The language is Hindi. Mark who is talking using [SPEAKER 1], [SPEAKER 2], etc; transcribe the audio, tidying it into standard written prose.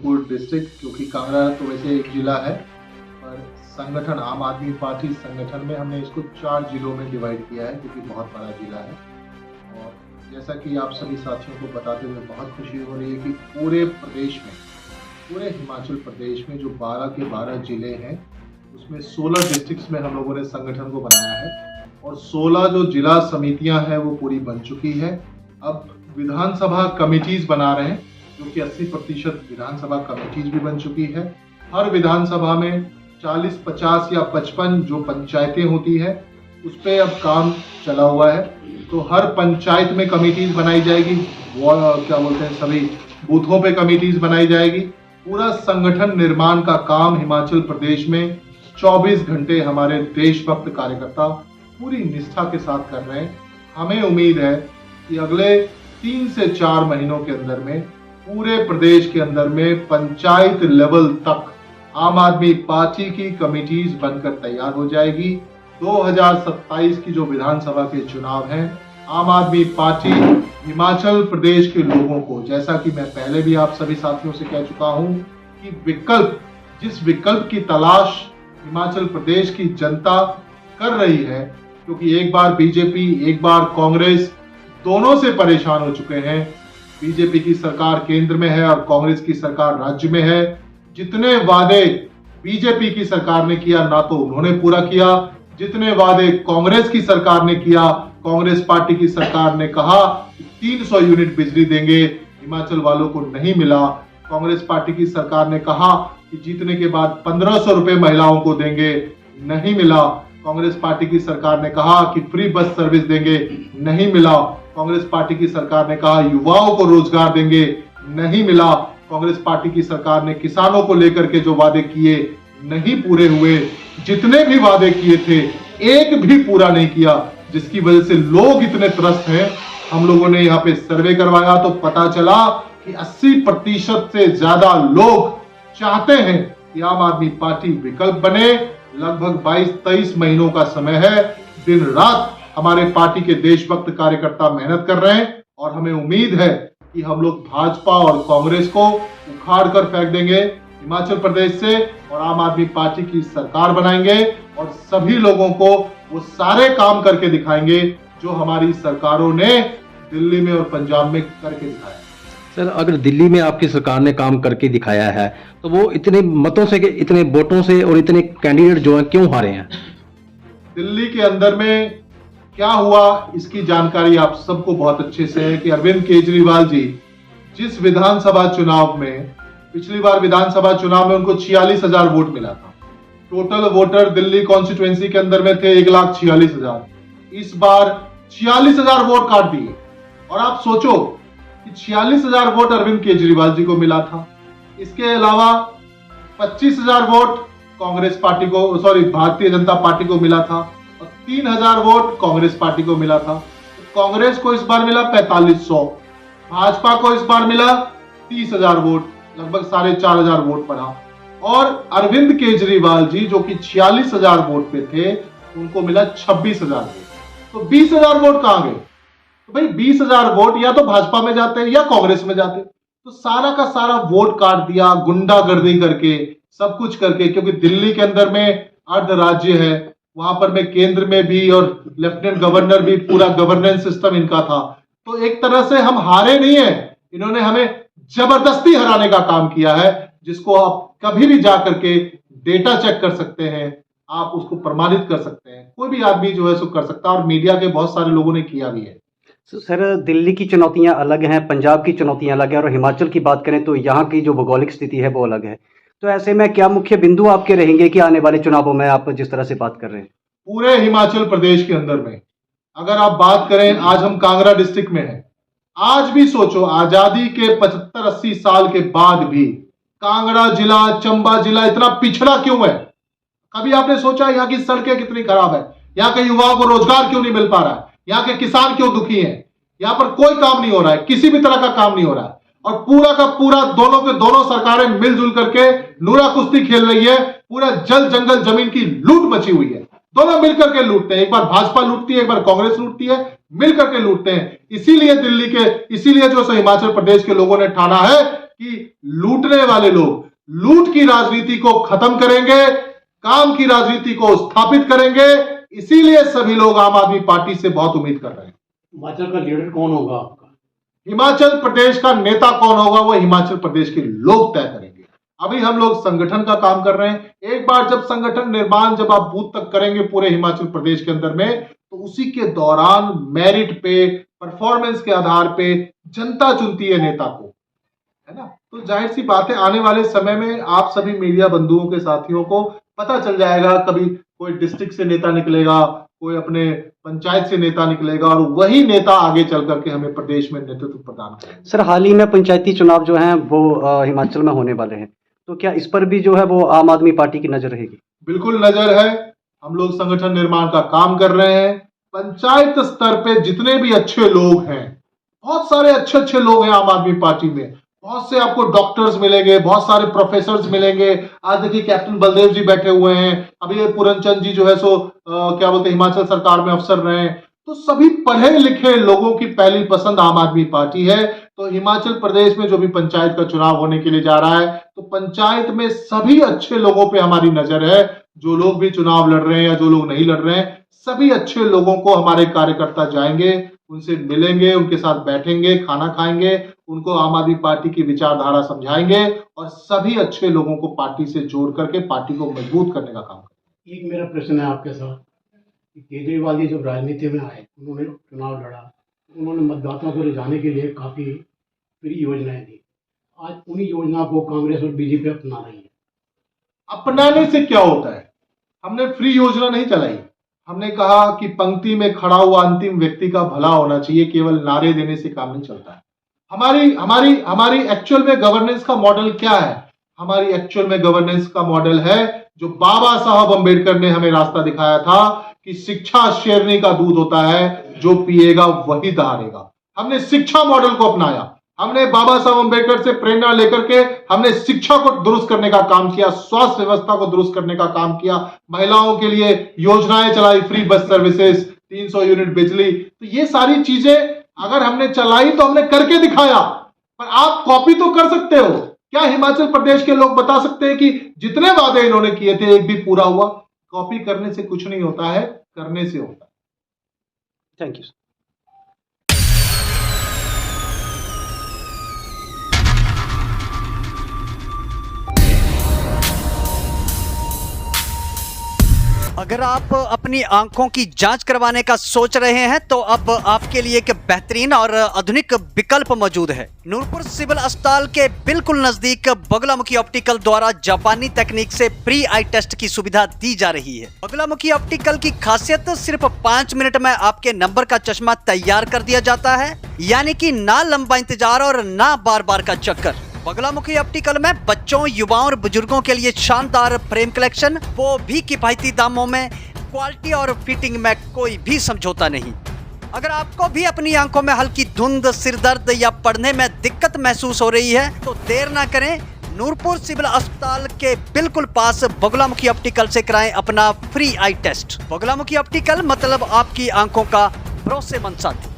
[SPEAKER 1] फूलपुर डिस्ट्रिक्ट, क्योंकि कांगड़ा तो वैसे एक जिला है, पर संगठन आम आदमी पार्टी संगठन में हमने इसको 4 जिलों में डिवाइड किया है, क्योंकि बहुत बड़ा जिला है। और जैसा कि आप सभी साथियों को बताते हुए बहुत खुशी हो रही है कि पूरे प्रदेश में, पूरे हिमाचल प्रदेश में जो 12 के 12 जिले हैं, उसमें 16 डिस्ट्रिक्ट्स में हम लोगों ने संगठन को बनाया है और 16 जो जिला समितियां हैं वो पूरी बन चुकी है। अब विधानसभा कमिटीज बना रहे हैं, जो कि 80% विधानसभा कमेटीज भी बन चुकी है। हर विधानसभा में 40, 50 या 55 जो पंचायतें होती है उस पर अब काम चला हुआ है। तो हर पंचायत में कमेटीज बनाई जाएगी, वो क्या बोलते हैं, सभी बूथों पे कमेटीज बनाई जाएगी। पूरा संगठन निर्माण का काम हिमाचल प्रदेश में 24 घंटे हमारे देशभक्त कार्यकर्ता पूरी निष्ठा के साथ कर रहे हैं। हमें उम्मीद है कि अगले 3 से 4 महीनों के अंदर में पूरे प्रदेश के अंदर में पंचायत लेवल तक आम आदमी पार्टी की कमेटीज बनकर तैयार हो जाएगी। 2027 की जो विधानसभा के चुनाव हैं, आम आदमी पार्टी हिमाचल प्रदेश के लोगों को, जैसा कि मैं पहले भी आप सभी साथियों से कह चुका हूं, कि जिस विकल्प की तलाश हिमाचल प्रदेश की जनता कर रही है, क्योंकि एक बार बीजेपी, एक बार कांग्रेस, दोनों से परेशान हो चुके हैं। बीजेपी की सरकार केंद्र में है और कांग्रेस की सरकार राज्य में है। जितने वादे बीजेपी की सरकार ने किया, ना तो उन्होंने पूरा किया। जितने वादे कांग्रेस की सरकार ने किया, कांग्रेस पार्टी की सरकार ने कहा 300 यूनिट बिजली देंगे, हिमाचल वालों को नहीं मिला। कांग्रेस पार्टी की सरकार ने कहा कि जीतने के बाद 1500 रुपए महिलाओं को देंगे, नहीं मिला। कांग्रेस पार्टी की सरकार ने कहा कि फ्री बस सर्विस देंगे, नहीं मिला। कांग्रेस पार्टी की सरकार ने कहा युवाओं को रोजगार देंगे, नहीं मिला। कांग्रेस पार्टी की सरकार ने किसानों को लेकर के जो वादे किए, नहीं पूरे हुए। जितने भी वादे किए थे, एक भी पूरा नहीं किया, जिसकी वजह से लोग इतने त्रस्त हैं। हम लोगों ने यहाँ पे सर्वे करवाया तो पता चला कि 80% से ज्यादा लोग चाहते हैं कि आम आदमी पार्टी विकल्प बने। लगभग 22-23 महीनों का समय है, दिन रात हमारे पार्टी के देशभक्त कार्यकर्ता मेहनत कर रहे हैं और हमें उम्मीद है कि हम लोग भाजपा और कांग्रेस को उखाड़ कर फेंक देंगे हिमाचल प्रदेश से और आम आदमी पार्टी की सरकार बनाएंगे और सभी लोगों को वो सारे काम करके दिखाएंगे जो हमारी सरकारों ने दिल्ली में और पंजाब में करके दिखाया।
[SPEAKER 2] सर, अगर दिल्ली में आपकी सरकार ने काम करके दिखाया है तो वो इतने मतों से, इतने वोटों से और इतने कैंडिडेट जो हैं क्यों हारे हैं?
[SPEAKER 1] दिल्ली के अंदर में क्या हुआ, इसकी जानकारी आप सबको बहुत अच्छे से है कि अरविंद केजरीवाल जी जिस विधानसभा चुनाव में, पिछली बार विधानसभा चुनाव में उनको 46,000 वोट मिला था। टोटल वोटर दिल्ली कॉन्स्टिट्यूएंसी के अंदर में थे 1,46,000। इस बार 46,000 वोट काट दिए और आप सोचो कि 46,000 वोट अरविंद केजरीवाल जी को मिला था। इसके अलावा 25,000 वोट कांग्रेस पार्टी को, भारतीय जनता पार्टी को मिला था और 3,000 वोट कांग्रेस पार्टी को मिला था। तो कांग्रेस को इस बार मिला 4500, भाजपा को इस बार मिला 30,000 वोट, लगभग 4,500 वोट पड़ा। और अरविंद केजरीवाल जी जो कि 46,000 वोट पे थे, उनको मिला 26,000 वोट। तो 20,000 वोट कहां गए? तो भाई 20,000 वोट या तो भाजपा में जाते या कांग्रेस में जाते। तो सारा का सारा वोट काट दिया, गुंडागर्दी करके, सब कुछ करके, क्योंकि दिल्ली के अंदर में अर्ध राज्य है, वहां पर में केंद्र में भी और लेफ्टिनेंट गवर्नर भी, पूरा गवर्नेंस सिस्टम इनका था। तो एक तरह से हम हारे नहीं है, इन्होंने हमें जबरदस्ती हराने का काम किया है, जिसको आप कभी भी जा करके डेटा चेक कर सकते हैं, आप उसको प्रमाणित कर सकते हैं। कोई भी आदमी जो है सो कर सकता है और मीडिया के बहुत सारे लोगों ने किया भी है।
[SPEAKER 3] सर, दिल्ली की चुनौतियां अलग हैं, पंजाब की चुनौतियां अलग हैं और हिमाचल की बात करें तो यहाँ की जो भौगोलिक स्थिति है वो अलग है। तो ऐसे में क्या मुख्य बिंदु आपके रहेंगे कि आने वाले चुनावों में आप जिस तरह से बात कर रहे हैं?
[SPEAKER 1] पूरे हिमाचल प्रदेश के अंदर में अगर आप बात करें, आज हम कांगड़ा डिस्ट्रिक्ट में हैं। आज भी सोचो, आजादी के 75-80 साल के बाद भी कांगड़ा जिला, चंबा जिला इतना पिछड़ा क्यों है? कभी आपने सोचा यहाँ की सड़कें कितनी खराब है? यहाँ के युवाओं को रोजगार क्यों नहीं मिल पा रहा है? यहाँ के किसान क्यों दुखी हैं? यहाँ पर कोई काम नहीं हो रहा है, किसी भी तरह का काम नहीं हो रहा है। और पूरा का पूरा दोनों के दोनों सरकारें मिलजुल करके नूरा कुश्ती खेल रही है। पूरा जल जंगल जमीन की लूट मची हुई है, दोनों मिलकर के लूटते हैं। एक बार भाजपा लूटती है, एक बार कांग्रेस लूटती है, मिलकर के लूटते हैं। इसीलिए जो हिमाचल प्रदेश के लोगों ने ठाना है कि लूटने वाले लोग लूट की राजनीति को खत्म करेंगे, काम की राजनीति को स्थापित करेंगे। इसीलिए सभी लोग आम आदमी पार्टी से बहुत उम्मीद कर रहे हैं।
[SPEAKER 4] हिमाचल का लीडर कौन होगा आपका?
[SPEAKER 1] हिमाचल प्रदेश का नेता कौन होगा वो हिमाचल प्रदेश के लोग तय करेंगे। अभी हम लोग संगठन का काम कर रहे हैं। एक बार जब संगठन निर्माण जब आप बूथ तक करेंगे पूरे हिमाचल प्रदेश के अंदर में, तो उसी के दौरान मेरिट पे, परफॉर्मेंस के आधार पे जनता चुनती है नेता को, है ना। तो जाहिर सी बात है, आने वाले समय में आप सभी मीडिया बंधुओं के साथियों को पता चल जाएगा। कभी कोई डिस्ट्रिक्ट से नेता निकलेगा, कोई अपने पंचायत से नेता निकलेगा, और वही नेता आगे चल करके हमें प्रदेश में नेतृत्व प्रदान करेंगे।
[SPEAKER 3] सर, हाल ही में पंचायती चुनाव जो हैं वो हिमाचल में होने वाले हैं, तो क्या इस पर भी जो है वो आम आदमी पार्टी की नजर रहेगी?
[SPEAKER 1] बिल्कुल नजर है। हम लोग संगठन निर्माण का काम कर रहे हैं। पंचायत स्तर पे जितने भी अच्छे लोग हैं, बहुत सारे अच्छे लोग हैं आम आदमी पार्टी में। बहुत से आपको डॉक्टर्स मिलेंगे, बहुत सारे प्रोफेसर्स मिलेंगे। आज देखिए कैप्टन बलदेव जी बैठे हुए हैं, अभी ये पूरनचंद जी जो है सो क्या बोलते हैं हिमाचल सरकार में अफसर रहे हैं। तो सभी पढ़े लिखे लोगों की पहली पसंद आम आदमी पार्टी है। तो हिमाचल प्रदेश में जो भी पंचायत का चुनाव होने के लिए जा रहा है, तो पंचायत में सभी अच्छे लोगों पे हमारी नजर है। जो लोग भी चुनाव लड़ रहे हैं या जो लोग नहीं लड़ रहे हैं, सभी अच्छे लोगों को हमारे कार्यकर्ता जाएंगे, उनसे मिलेंगे, उनके साथ बैठेंगे, खाना खाएंगे, उनको आम आदमी पार्टी की विचारधारा समझाएंगे और सभी अच्छे लोगों को पार्टी से जोड़ करके पार्टी को मजबूत करने का काम करेंगे।
[SPEAKER 4] एक मेरा प्रश्न है आपके साथ कि केजरीवाल जी जब राजनीति में आए, उन्होंने चुनाव लड़ा, उन्होंने मतदाताओं को रिझाने के लिए काफ़ी फ्री योजनाएं दी। आज उन्हीं योजनाओं को कांग्रेस और बीजेपी अपना रही है।
[SPEAKER 1] अपनाने से क्या होता है? हमने फ्री योजना नहीं चलाई। हमने कहा कि पंक्ति में खड़ा हुआ अंतिम व्यक्ति का भला होना चाहिए, केवल नारे देने से काम नहीं चलता है। हमारी एक्चुअल में गवर्नेंस का मॉडल क्या है? हमारी एक्चुअल में गवर्नेंस का मॉडल है जो बाबा साहब अंबेडकर ने हमें रास्ता दिखाया था कि शिक्षा शेरनी का दूध होता है, जो पिएगा वही दहाड़ेगा। हमने शिक्षा मॉडल को अपनाया। हमने बाबा साहब अंबेडकर से प्रेरणा लेकर के हमने शिक्षा को दुरुस्त करने का काम किया, स्वास्थ्य व्यवस्था को दुरुस्त करने का काम किया, महिलाओं के लिए योजनाएं चलाई, फ्री बस सर्विसेज, 300 यूनिट बिजली। तो ये सारी चीजें अगर हमने चलाई तो हमने करके दिखाया। पर आप कॉपी तो कर सकते हो। क्या हिमाचल प्रदेश के लोग बता सकते हैं कि जितने वादे इन्होंने किए थे एक भी पूरा हुआ? कॉपी करने से कुछ नहीं होता है, करने से होता है।
[SPEAKER 3] Thank you. अगर आप अपनी आंखों की जांच करवाने का सोच रहे हैं तो अब आपके लिए एक बेहतरीन और आधुनिक विकल्प मौजूद है। नूरपुर सिविल अस्पताल के बिल्कुल नजदीक बगुलामुखी ऑप्टिकल द्वारा जापानी तकनीक से प्री आई टेस्ट की सुविधा दी जा रही है। बगुलामुखी ऑप्टिकल की खासियत सिर्फ 5 मिनट में आपके नंबर का चश्मा तैयार कर दिया जाता है, यानी कि ना लंबा इंतजार और ना बार बार का चक्कर। बगुलामुखी ऑप्टिकल में बच्चों, युवाओं और बुजुर्गों के लिए शानदार फ्रेम कलेक्शन, वो भी किफायती दामों में। क्वालिटी और फिटिंग में कोई भी समझौता नहीं। अगर आपको भी अपनी आंखों में हल्की धुंध, सिरदर्द या पढ़ने में दिक्कत महसूस हो रही है तो देर ना करें, नूरपुर सिविल अस्पताल के बिल्कुल पास बगुलामुखी ऑप्टिकल से कराएं अपना फ्री आई टेस्ट। बगुलामुखी ऑप्टिकल मतलब आपकी आंखों का भरोसेमंद साथी।